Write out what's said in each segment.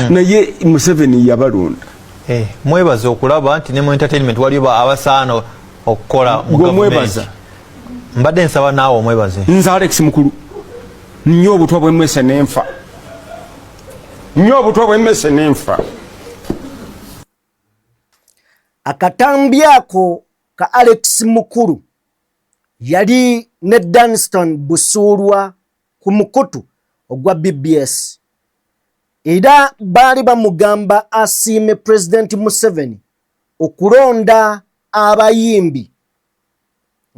naye Museveni yabalonda. Mwebaze okulaba nti ne mu entertainment waliwo abasaano okukola mu government. Mbadde nsaba naawe omwebaze. Nze Alex Mukulu nnyo obutwa bw'emmese n'enfa. Nnyo obutwa bw'emmese n'enfa. Akatambi ako ka Alex Mukulu yali ne Danston Busulwa ku mukutu ogwa BBS. Era bali bamugamba asiime President Museveni okulonda abayimbi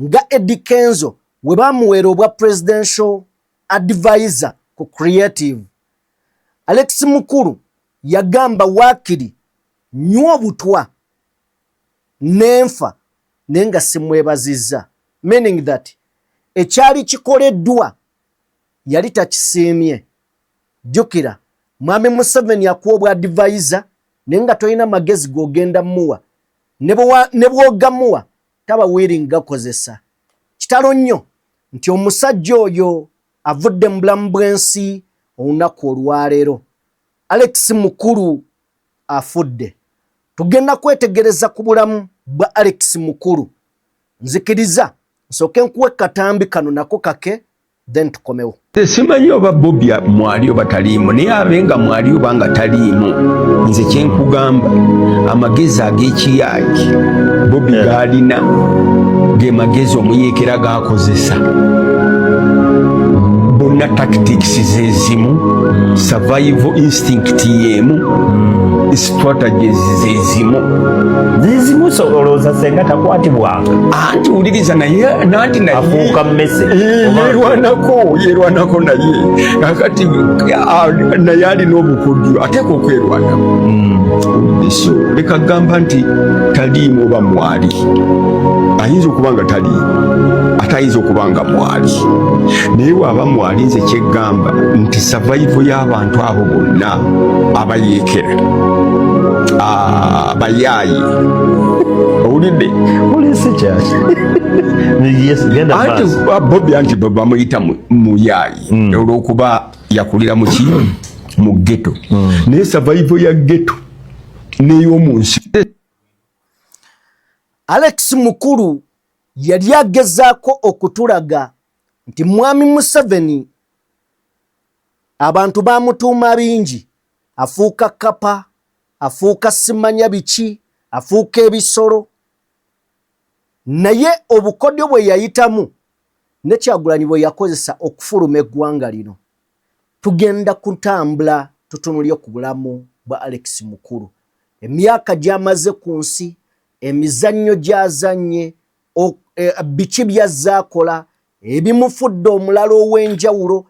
nga Eddie Kenzo we bamuwera obwa presidential advisor ku creative. Alex Mukulu yagamba wakiri nnyo obutwa n'enfa nenga simwebaziza, meaning that ekyali kikoleddwa yali takisiimye. Jukira Mwami Museveni yakuwa obwa advisor nenga toyina magezi gogenda muwa ne bwogamuwa taba willing gakozesa. Kitalo nnyo nti omusajja oyo avudde mu bulamu bw'ensi olunaku olwaleero. Alex Mukulu afudde. Tugenda kwetegereza ku bulamu bwa Alex Mukulu. Nzikiriza nsooke nkuwe katambi kano nako kake then tukomewo. Simanyi oba Bobby mwali oba taliimu, naye abenga mwali oba nga taliimu. Nze kyenkugamba amagezi ag'ekiyaki Bobby gaalina ge magezi omuyeekera gaakozesa. Bonna tactics zezimu, survival instinct yemu, strategies zezimu. Zizimu olowooza senga takwatibwanga. Anti wuliriza naye nanti naye afuuka mmese. Yerwanako naye. Kakati naye alina obukuddu ateeka okwerwanako. So leka gamba nti taliimu oba mwali. Ayinza okuba nga taliimu, ate ayinza okuba nga mwali. Naye waba mwali nze kyeggamba nti survival y'abantu abo bonna abayeekera, abayaayi, owulidde? Polisi kyaki? Yes, genda anti Bobby anti bamuyita muyaayi olw'okuba yakulira mu ki mu ghetto. Naye survival ya ghetto n'ey'omu nsi. Alex Mukulu yali agezaako okutulaga nti Mwami Museveni abantu bamutuuma bingi, afuuka kapa, afuuka simanya biki, afuuka ebisolo. Naye obukodyo bwe yayitamu ne Kyagulanyi bwe yakozesa okufuluma eggwanga lino. Tugenda kutambula tutunulye ku bulamu bwa Alex Mukulu, emyaka gy'amaze ku nsi, emizannyo gy'azannye, biki by'azaakola, ebimufudde omulala ow'enjawulo,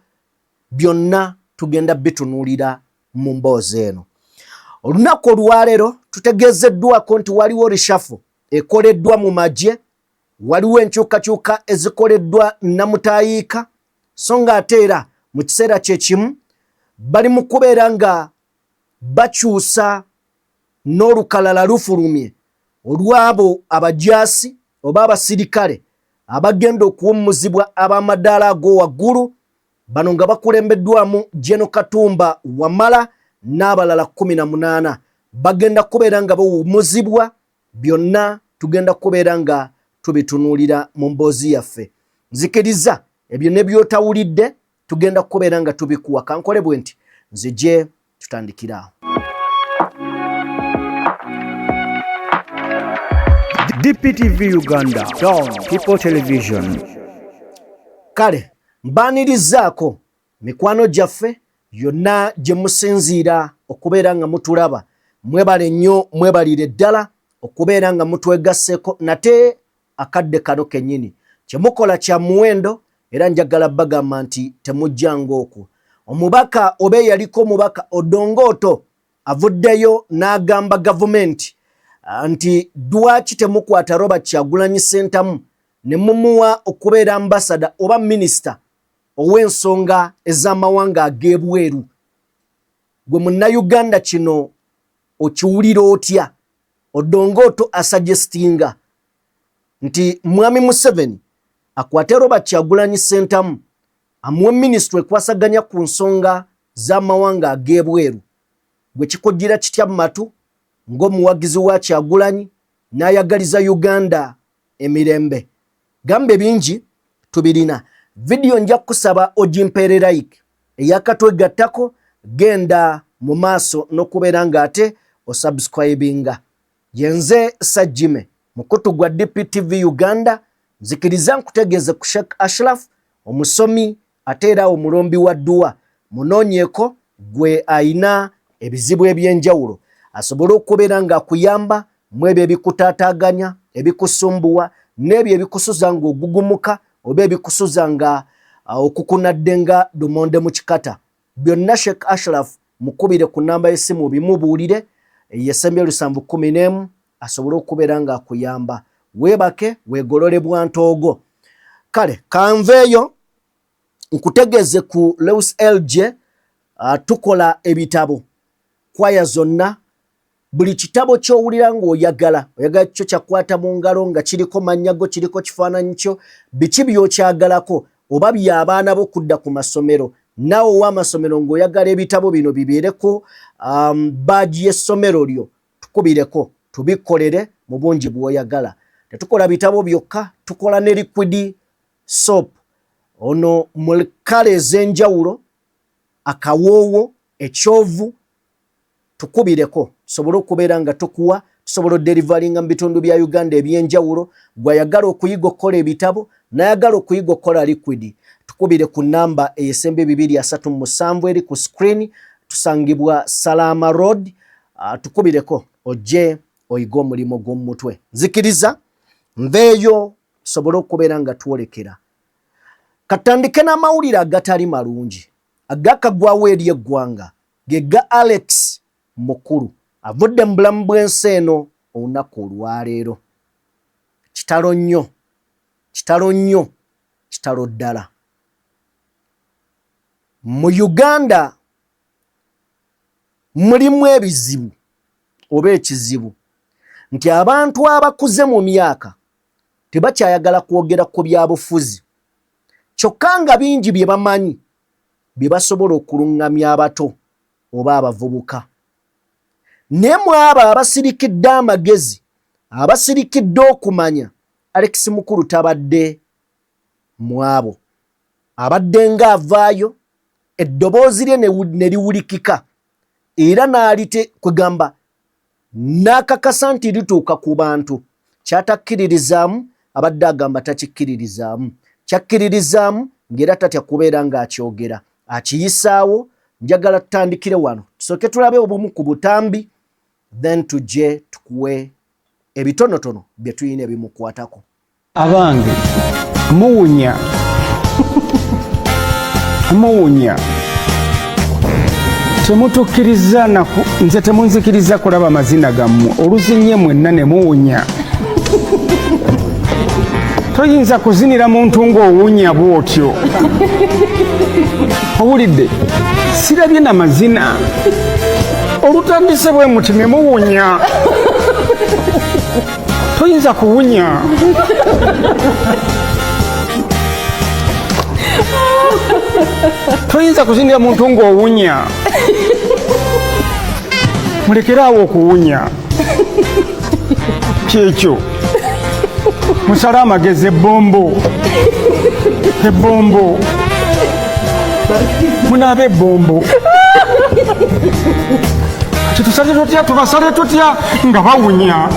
byonna tugenda bitunuulira mu mboozi eno. Olunaku olwaleero tutegeezeddwako nti waliwo reshuffle ekoleddwa mu magye, waliwo enkyukakyuka ezikoleddwa Namutayiika, so nga ate era mu kiseera kye kimu bali mu kubeera nga bakyusa n'olukalala lufulumye olw'abo abajaasi oba abasirikale abagenda okuwummuzibwa ab'amadaala ag'owaggulu, bano nga bakulembeddwamu General Katumba Wamala n'abalala 18 bagenda kubeera nga bawummuzibwa. Byonna tugenda kubeera nga tubitunuulira mu mboozi yaffe. Nzikiriza ebyo ne by'otawulidde tugenda kubeera nga tubikuwa. Kankole bwe nti nzije tutandikira. DPTV Uganda, Dawn People Television. Kale mbaanirizaako mikwano gyaffe yonna gye musinziira okubeera nga mutulaba. Mwebale nnyo, mwebalire ddala okubeera nga mutwegasseeko nate akadde kano kennyini. Kye mukola kya muwendo era njagala bagamba nti temujjanga okwo. Omubaka oba yaliko omubaka Odongoto avuddeyo n'agamba gavumenti nti dwaki temukwata Robert Kyagulanyi Ssentamu ne mumuwa okubeera ambasada oba minisita ow'ensonga ez'amawanga ag'ebweru. Gwe munnayuganda kino okiwulira otya? Odongoto asuggestinga nti Mwami Museveni akwate Robert Kyagulanyi Ssentamu amuwe minisitule ekwasaganya ku nsonga z'amawanga ag'ebweru. gwe kikugira kitya matu ng'omuwagizi wa Kyagulanyi n'ayagaliza Uganda emirembe. Gambe bingi tubirina. Video nja kusaba ogimpere like eyakatwegattako genda mu maaso n'okubeera ng'ate osubscribinga. Yenze Sajjime mukutu gwa DPTV Uganda, nzikiriza nkutegeeze ku Sheikh Ashraf omusomi ate era omulombi wa dduwa. Munoonyeeko gwe ayina ebizibu ebyenjawulo asobole okubeera ng'akuyamba mu ebyo ebikutaataaganya, ebikusumbuwa n'ebyo ebikusuza ng'ogugumuka oba ebikusuza nga okukunadde nga lumonde mu kikata. Byonna Sheikh Ashraf mukubire ku namba y'essimu bimubuulire yesembye 711 asobole okubeera ng'akuyamba. Weebake weegolole bwantoogo. Kale kanveeyo nkutegeeze ku Lewis LJ tukola ebitabo kwaya zonna. Buli kitabo ky'owulira ng'oyagala kyo kyakwata mu ngalo nga kiriko mannyago kiriko kifaananyi kyo biki by'okyagalako oba by'abaana b'okudda ku masomero naawe ow'amasomero ng'oyagala ebitabo bino bibeereko baaji y'essomero lyo tukubireko tubikolere mu bungi bw'oyagala. Tetukola bitabo byokka, tukola ne liquid soap ono mu kala ez'enjawulo, akawoowo, ekyovu tukubireko tusobole okubeera nga tukuwa tusobole delivaringa mu bitundu bya Uganda ebyenjawulo. Gwayagala okuyiga okukola ebitabo n'ayagala okuyiga okukola liquid tukubire ku namba eyesembe 237 eri ku screen. Tusangibwa Salama Road. Tukubireko ojje oyiga omulimu gw'omutwe. Nzikiriza nveeyo tusobole okubeera nga twolekera. Katandike n'amawulire agatali malungi agakagwawo eri eggwanga gega Alex Mukulu avudde mu bulamu bw'ensi eno olunaku olwaleero. Kitalo nnyo, kitalo nnyo, kitalo ddala. Mu Uganda mulimu ebizibu oba ekizibu nti abantu abakuze mu myaka tebakyayagala kwogera ku byabufuzi kyokka nga bingi bye bamanyi bye basobola okuluŋŋamya abato oba abavubuka. Naye mu abo abasirikidde amagezi, abasirikidde okumanya, Alex Mukulu tabadde mu abo. Abadde ng'avaayo eddoboozi lye ne liwulikika era n'alite kwegamba n'akakasa nti lituuka ku bantu. Kyatakkiririzaamu abadde agamba takikkiririzaamu, kyakkiririzaamu ng'era tatya kubeera ng'akyogera. Akiyisaawo. Njagala tutandikire wano tusooke tulabe obumu ku butambi then tujje tukuwe ebitonotono bye tuyina ebimukwatako. Abange muwunya muwunya temutukkiriza nze temunzikiriza kulaba mazina gammwe oluzinye mwenna ne muwunya. Toyinza kuzinira muntu ng'owunya bw'otyo. Owulidde sirabye na mazina olutandise bwe muti ne muwunya. Toyinza kuwunya. Toyinza kuzinira muntu ng'owunya. Mulekeraawo okuwunya. Kyekyo musale amagezi ebbombo ebbombo munaabe ebbombo. Kitusale tutya tubasale tutya nga bawunya.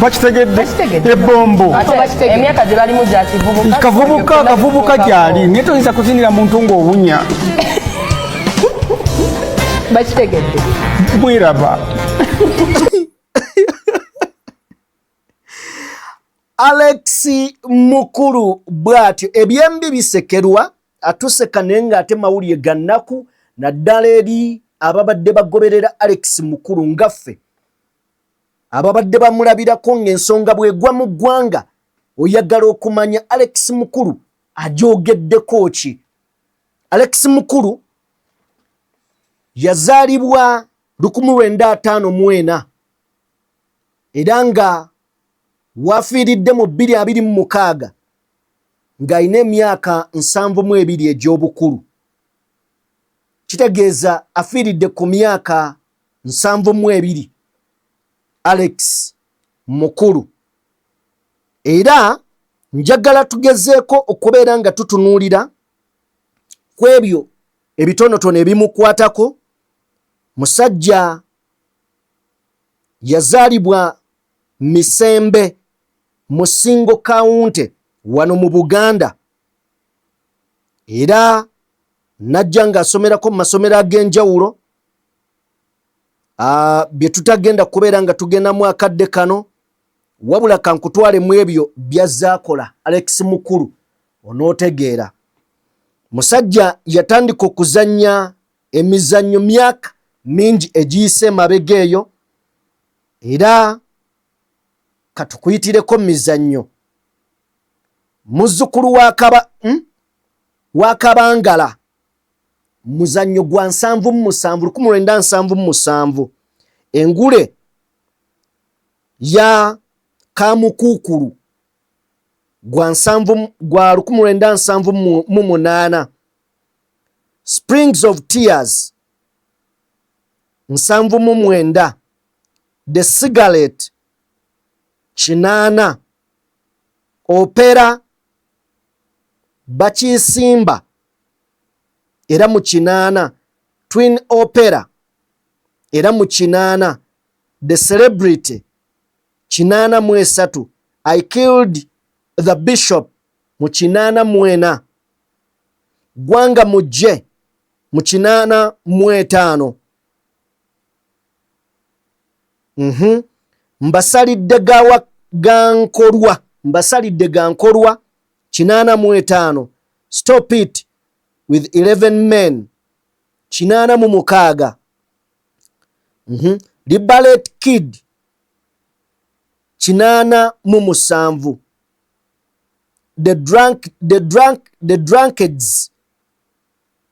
Bakitegedde ebbombo emyaka gye balimu gya kivubuka kavubuka gyali naye toyinza kuzinira muntu ng'owunya. bakitegedde Mwiraba. Alex Mukulu bw'atyo ebyembi bisekerwa atuseka naye ng'ate mawulire gannaku naddala eri ababadde bagoberera Alex Mukulu ngaffe ababadde bamulabirako ng'ensonga bw'egwa mu ggwanga oyagala okumanya Alex Mukulu agyogeddeko ki. Alex Mukulu yazaalibwa 1954 era nga wafiiridde mu 2026 ng'alina emyaka 72 egy'obukulu. kitegeeza afiiridde ku myaka 72 Alex Mukulu. Era njagala tugezeeko okubeera nga tutunuulira ku ebyo ebitonotono ebimukwatako. Musajja yazaalibwa Misembe mu Singo County wano mu Buganda, era najja ng'asomerako mu masomero ag'enjawulo bye tutagenda kubeera nga tugendamu akadde kano, wabula kankutwale mu ebyo byazaakola Alex Mukulu onootegeera. Musajja yatandika okuzannya emizannyo myaka mingi egiyise mabega eyo, era katukuyitireko mizannyo. Muzzukulu wa Kabangala muzannyo gwa 1977 engule ya Kamukukulu gwa 1978 Springs of Tears 79 The Cigarette 8 Opera Bakisimba era mu 8 Twin Opera era mu 8 The Celebrity 83 I Killed the Bishop mu 84 Gwanga Mujje mu 85 Mbasalidde gankolwa 85 Stop It with 11 Men 86 Liberate Kid 87 The Drunkards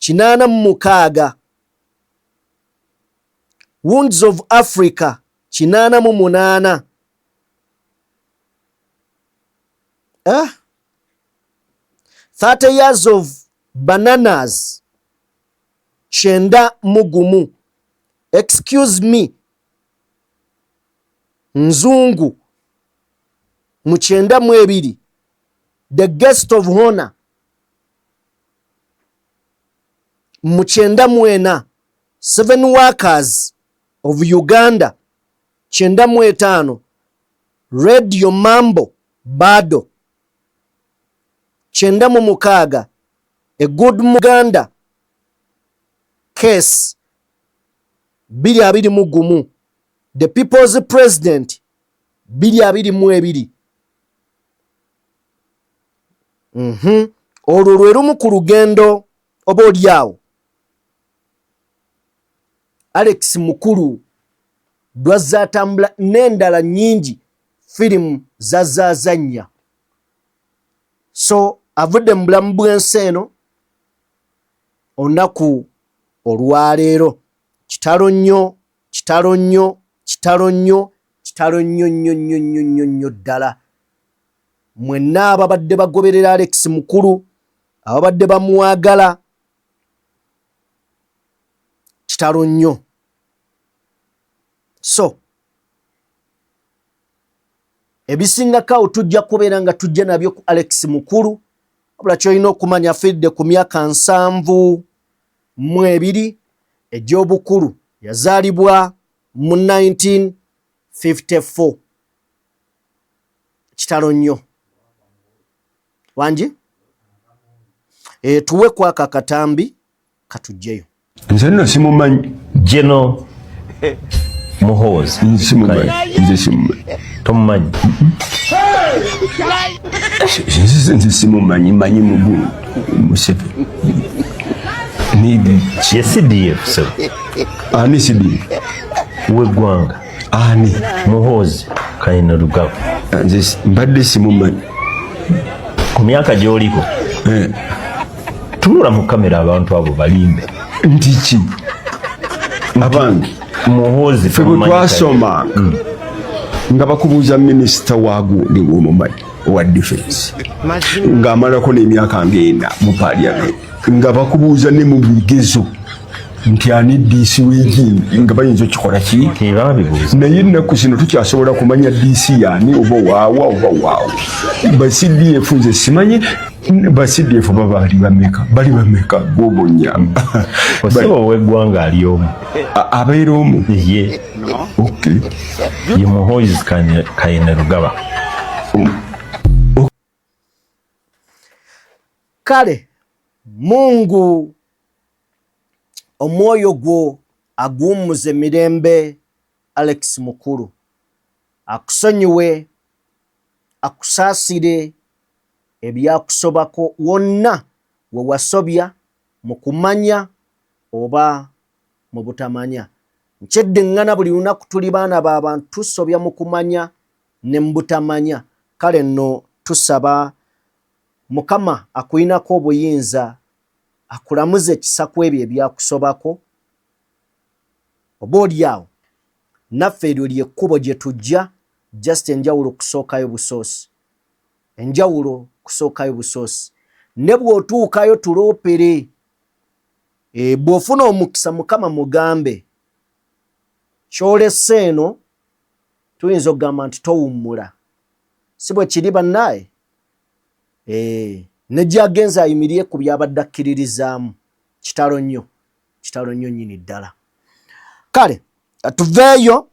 86 Wounds of Africa 88 30 Years of Bananas 91 Excuse Me Nzungu mu 92 The Guest of Honor mu 94 Seven Workers of Uganda 95 Radio Mambo Bado 96 A Good Muganda Case 221 The People's President 222 olwo lwe lumu ku lugendo oba olyawo Alex Mukulu lwazaatambula n'endala nnyingi firimu zazaazannya. So avudde mu bulamu bw'ensi eno olunaku olwaleero kitalo nnyo ddala. Mwenna ababadde bagoberera Alex Mukulu, ababadde bamwagala, kitalo nnyo. So ebisingako tujja kubeera nga tujja nabyo ku Alex Mukulu, wabula kyolina okumanya afiiridde ku myaka 72 egy'obukulu. Yazaalibwa mu 1954. Kitalo nnyo wangi tuwe kwaka katambi katujjeyo. Nze nno simumanyi Geno Muhoozi. Nze simumanyi. Tomumanyi? Nze simumanyi, manyi Mugulu Museveni. Ye CDF so. Ani CDF? W'eggwanga. Ani? Muhoozi Kainerugaba. Nze mbadde simumanyi. Ku myaka gy'oliko tunula mu kamera abantu abo balimbe. Nti ki? Abange Muhoozi ffe bwe twasoma nga bakubuuza minisita wagundi ng'omumanyi owa defense ng'amalako n'emyaka 40 mu parliament nga bakubuuza ne mu bigezo nti ani DC w'egimbi nga bayinza okikola ki naye ennaku zino tukyasobola kumanya DC yani oba waawa oba waawa ba CDF nze simanyi ba CDF bali bameka gobonya osebo w'eggwanga ali omu abeera omu ye okay ye Muhoozi Kainerugaba. Kale Mungu omwoyo gwo agumuze mirembe Alex Mukulu akusonyiwe akusasire ebyakusobako wonna we wasobya mu kumanya oba mu butamanya. Nkyeddeŋŋana buli lunaku tuli baana b'abantu tusobya mu kumanya ne mu butamanya. Kale nno tusaba Mukama akuyinako obuyinza akulamuze ekisa ku ebyo ebyakusobako oba olyawo naffe eryo lyekkubo gye tujja just enjawulo kusookayo busoosi ne bw'otuukayo tuloopere bw'ofuna omukisa Mukama mugambe kyolese eno tuyinza okugamba nti towummula si bwe kiri bannaye ne gyagenza ayimirye ku byabadde akkiririzaamu kitalo nnyo nnyini ddala. Kale tuveeyo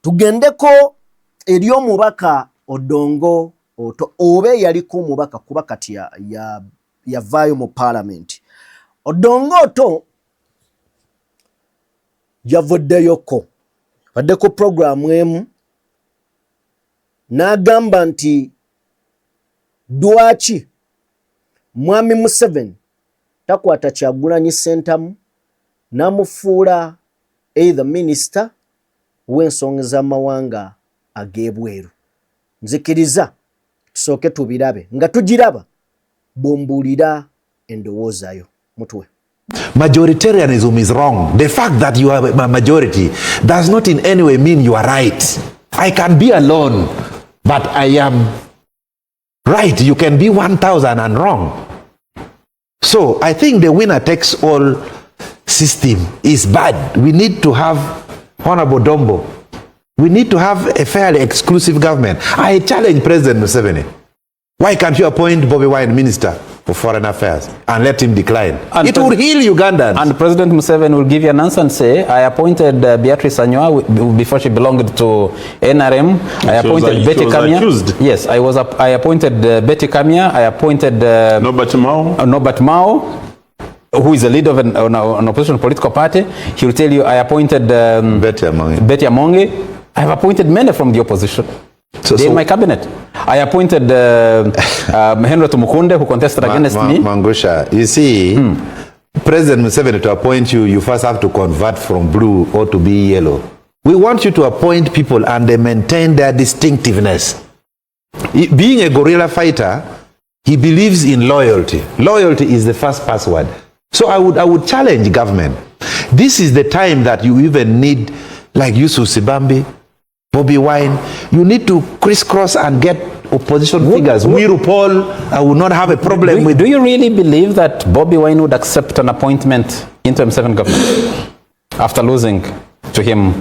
tugendeko eri omubaka Odongo Oto oba yaliko omubaka kuba kati yavaayo mu Parliament. Odongo Oto yavuddeyoko baddeko programu emu n'agamba nti Dwachi Mwami Museveni takwata Kyagulanyi Ssentamu namufuula either minister w'ensonga z'amawanga ag'ebweru. Nzikiriza tusooke tubirabe nga tugiraba bw'ombuulira endowoozayo mutwe. Majoritarianism is wrong. The fact that you are a majority does not in any way mean you are right. I can be alone, but I am right. You can be 1,000 and wrong. So I think the winner takes all system is bad. We need to have Honorable Dombo. We need to have a fairly exclusive government. I challenge President Museveni. Why can't you appoint Bobby Wine Minister for Foreign Affairs and let him decline? And it will heal Ugandans. And President Museveni will give you an answer and say, I appointed Beatrice Anyoa before she belonged to NRM. I appointed Betty Kamya. Yes, I appointed Betty Kamya. I appointed Norbert Mao, who is a leader of an opposition political party. He will tell you, I appointed Betty Amonge. I have appointed many from the opposition. They're in my cabinet. I appointed Henry Tumukunde, who contested against me. Mangusha, you see, President Museveni, to appoint you, you first have to convert from blue or to be yellow. We want you to appoint people and they maintain their distinctiveness. Being a guerrilla fighter, he believes in loyalty. Loyalty is the first password. So I would challenge government. This is the time that you even need, like Yusuf Sibambi, Bobby Wine, you need to crisscross and get opposition figures. Wiru Paul, I would not have a problem with. Do you really believe that Bobby Wine would accept an appointment into M7 government after losing to him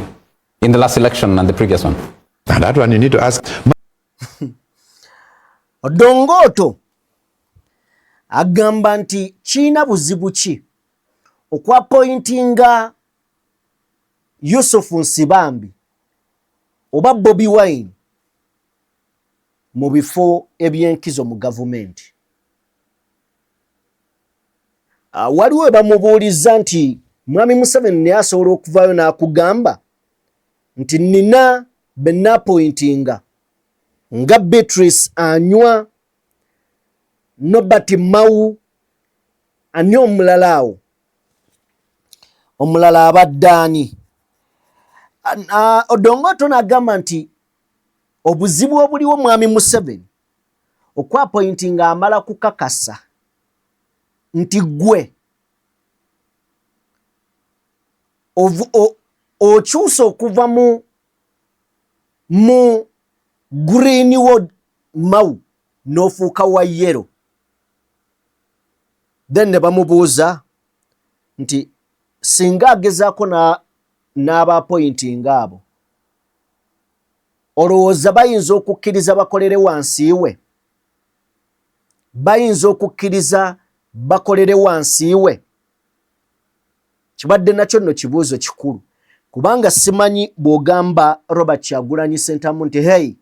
in the last election and the previous one? And that one you need to ask. Odongo Oto agamba nti China buzibu ki okwapointinga Yusuf Nsibambi oba Bobby Wine mu bifo ebyenkizo mu gavumenti. Waliwo bamubuuliza nti Mwami Museveni ne asobola okuvaayo n'akugamba nti nina bennapointinga nga Beatrice Anywa, Norbert Mao, ani omulala awo omulala abaddaani. Odongo Oto n'agamba nti obuzibu obuliwo Mwami Museveni okwapointinga amala kukakasa nti gwe okyusa okuva mu Greenwood Mau n'ofuuka wa yellow. Then ne bamubuuza nti singa agezaako n'aba appointing abo olowooza bayinza okukkiriza bakolere wansi we? Bayinza okukkiriza bakolere wansi we? Kibadde nakyo nno kibuuzo kikulu, kubanga simanyi bw'ogamba Robert Kyagulanyi Ssentamu nti hey,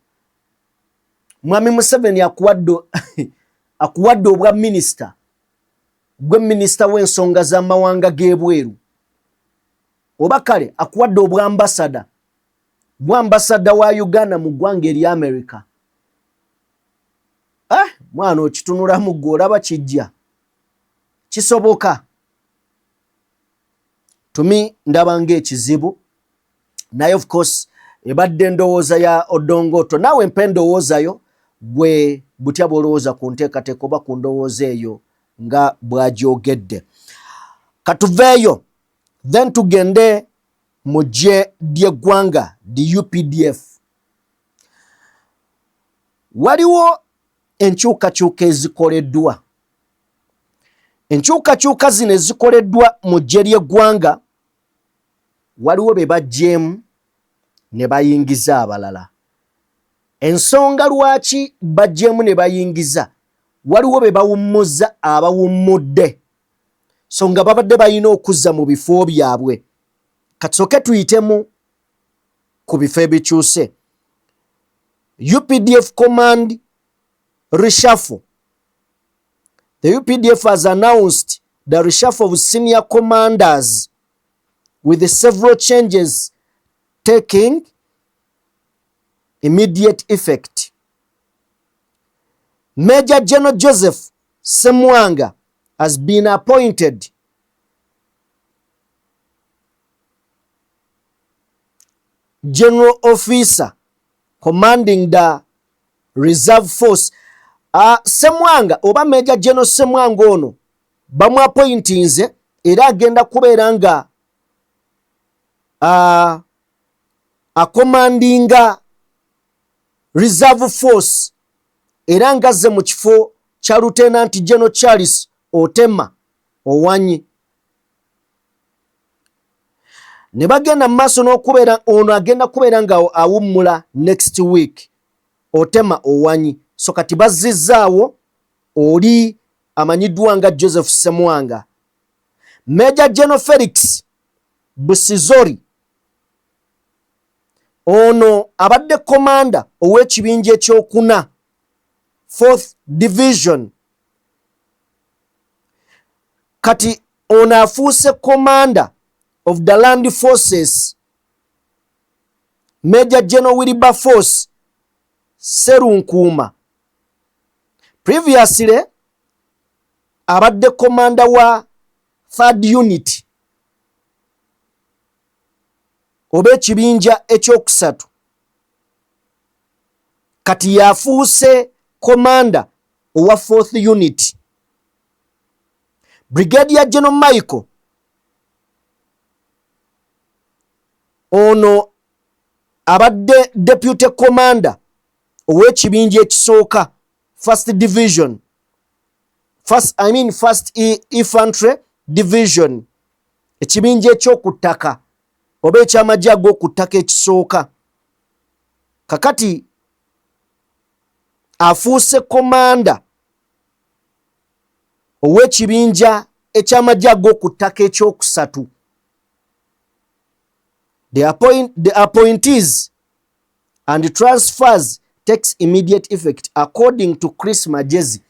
Mwami Museveni akuwadde obwa minisita, gwe minisita w'ensonga z'amawanga g'ebweru, oba kale akuwadde obwa ambasada, bwa ambasada wa Uganda mu ggwanga erya America. Mwana okitunulamu gwe olaba kijja kisoboka. Tumi ndaba ng'ekizibu, naye of course ebadde ndowooza ya Odongoto. Naawe mpe ndowoozayo bwe butya bw'olowooza ku nteekateeka oba ku ndowooza eyo nga bw'agyogedde. Katuveeyo then tugende mu ggye ly'eggwanga the UPDF. Waliwo enkyukakyuka ezikoleddwa. Enkyukakyuka zino ezikoleddwa mu ggye ly'eggwanga, waliwo be baggyeemu ne bayingiza abalala. Ensonga lwaki baggyeemu ne bayingiza, waliwo be bawummuza abawummudde, so nga babadde balina okuzza mu bifo byabwe. Katusooke tuyitemu ku bifo ebikyuse. UPDF command reshuffle. The UPDF has announced the reshuffle of senior commanders with several changes taking immediate effect. Major General Joseph Ssemwanga has been appointed General Officer commanding the Reserve Force. Ssemwanga oba Major General Ssemwanga ono bamu appointinze era agenda kubeera nga commandinga Reserve Force era ngazze mu kifo kya Lieutenant General Charles Otema Owanyi. Ne bagenda mu maaso n'okubeera ono agenda kubeera nga awummula next week, Otema Owanyi. So kati bazzizaawo oli amanyiddwa nga Joseph Ssemwanga. Major General Felix Busizori ono abadde komanda ow'ekibinja ekyokuna 4th Division, kati ono afuuse commander of the Land Forces. Major General Wilberforce Serunkuuma previously abadde commander wa 3rd Unit oba ekibinja ekyokusatu, kati yafuuse commander owa 4th Unit. Brigadier General Michael ono abadde deputy commander ow'ekibinja ekisooka 1st Division, 1st Infantry Division, ekibinja ekyokuttaka oba ekyamagye ag'okuttaka ekisooka. Kakati afuuse komanda ow'ekibinja ekyamagye ag'okuttaka ekyokusatu. The appointees and transfers takes immediate effect according to Chris Magezi.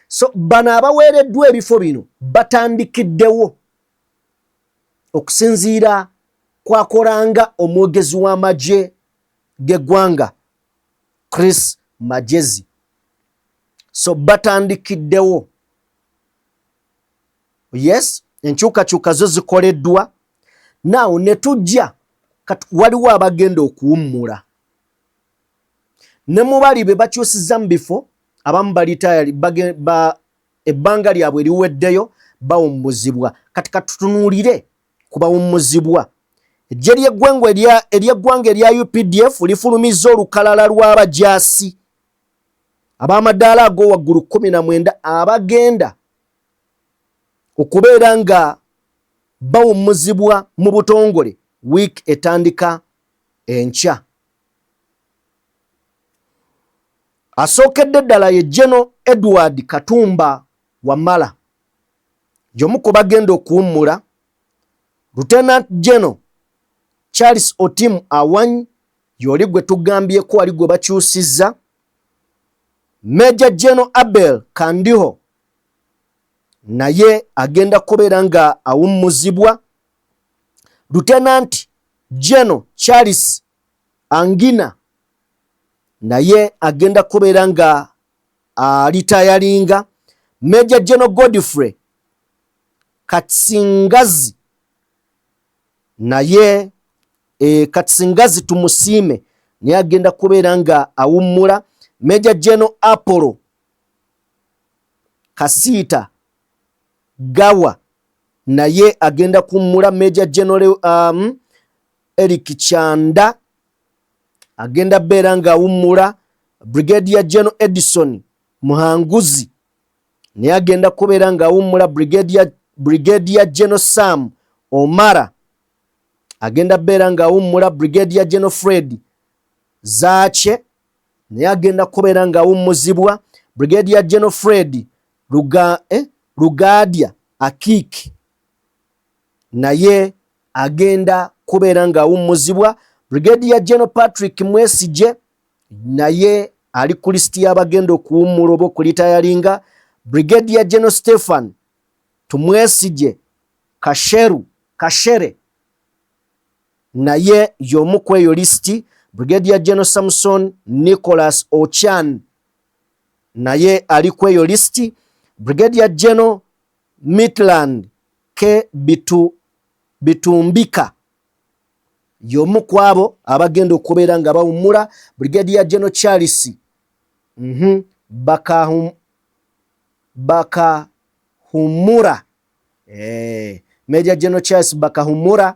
So bano abaweereddwa ebifo bino batandikiddewo okusinziira kwakolanga omwogezi w'amagye g'eggwanga Chris Magezi. So batandikiddewo. Yes, enkyukakyuka zo zikoleddwa. Now ne tujja waliwo abagenda okuwummula. Ne mubali be bakyusiza mu bifo, abamu balitayali ebbanga lyabwe liweddeyo bawummuzibwa. Kati katutunuulire ku bawummuzibwa. Eggye ly'eggwanga erya UPDF lifulumizza olukalala lw'abajaasi ab'amadaala ag'owaggulu 19 abagenda okubeera nga bawummuzibwa mu butongole week etandika enkya. Asookedde ddala ye General Edward Katumba Wamala y'omu ku bagenda okuwummula. Lieutenant General Charles Otim Awanyi y'oli gwe tugambyeko wali gwe bakyusizza. Major General Abel Kandiho naye agenda kubeera nga awummuzibwa. Lieutenant General Charles Angina naye agenda kubeera nga retiringa. Major General Godfrey Katsingazi naye Katsingazi tumusiime naye agenda kubeera nga awummula. Major General Apollo Kasita Gawa naye agenda kummula. Major General Eric Chanda agenda beera nga awummula. Brigadier General Edison Muhanguzi naye agenda kubeera nga awummula. Brigadier General Sam Omara agenda beera nga awummula. Brigadier General Fred Zache naye agenda kubeera nga awummuzibwa. Brigadier General Fred Lugadia Akiki naye agenda kubeera nga awummuzibwa. Brigadier General Patrick Mwesije naye ali ku listi y'abagenda okuwummula oba okulitayalinga. Brigadier General Stefan Tumwesije Kashere naye y'omu ku eyo listi. Brigadier General Samson Nicholas Ochan naye ali ku eyo listi. Brigadier General Midland K. Bitumbika y'omu ku abo abagenda okubeera nga bawummula. Brigadier General Charles Bakahumura Major General Charles Bakahumura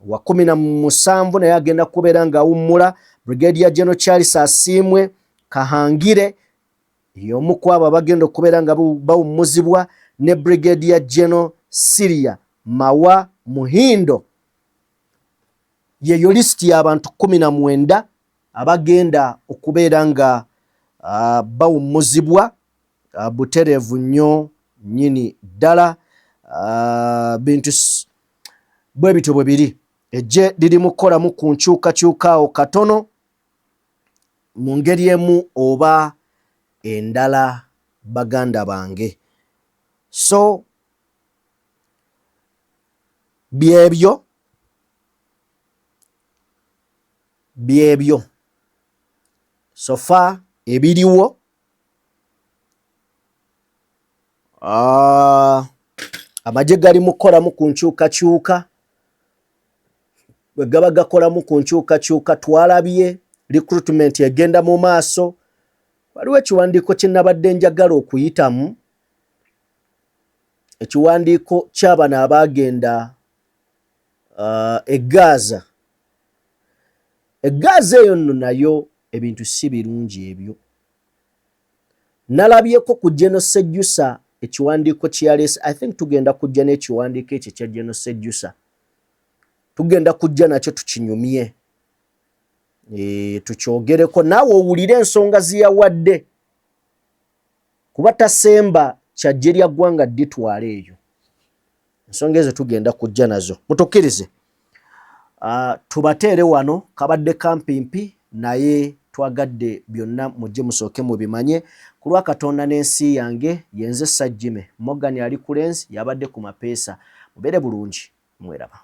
wa 17 naye agenda kubeera nga awummula. Brigadier General Charles Asimwe Kahangire y'omu ku abo abagenda okubeera nga bawummuzibwa. Ne Brigadier General Syria Mawa Muhindo yeyo listi y'abantu 19 abagenda okubeera nga bawummuzibwa. Butereevu nnyo nnyini ddala. Bintu bwe bityo bwe biri. Ejje liri mu kukolamu ku nkyukakyuka awo katono mu ngeri emu oba endala baganda bange. So byebyo sofa ebiriwo. Amagye gali mu kukolamu ku nkyukakyuka. Bwe gaba gakolamu ku nkyukakyuka twalabye recruitment egenda mu maaso. Waliwo ekiwandiiko kye nabadde njagala okuyitamu. Ekiwandiiko ky'abano abagenda Gaza. Gaza eyo nno nayo ebintu si birungi ebyo. Nalabyeko ku General Sejjusa ekiwandiiko kyeyaleese. I think tugenda kujja n'ekiwandiiko ekyo kya General Sejjusa. Tugenda kujja nakyo tukinyumye. Tukyogereko naawe owulire ensonga ziyawadde. Kuba tasemba kyajje lya ggwanga dditwala eyo. Ensonga ezo tugenda kujja nazo. Mutukkirize. Tubateere wano kabadde kampimpi naye twagadde byonna mujje musooke mubimanye. Ku lwa Katonda n'ensi yange yenze Sajjime Morgan ali ku lenzi yabadde ku mapeesa. Mubeere bulungi mweraba.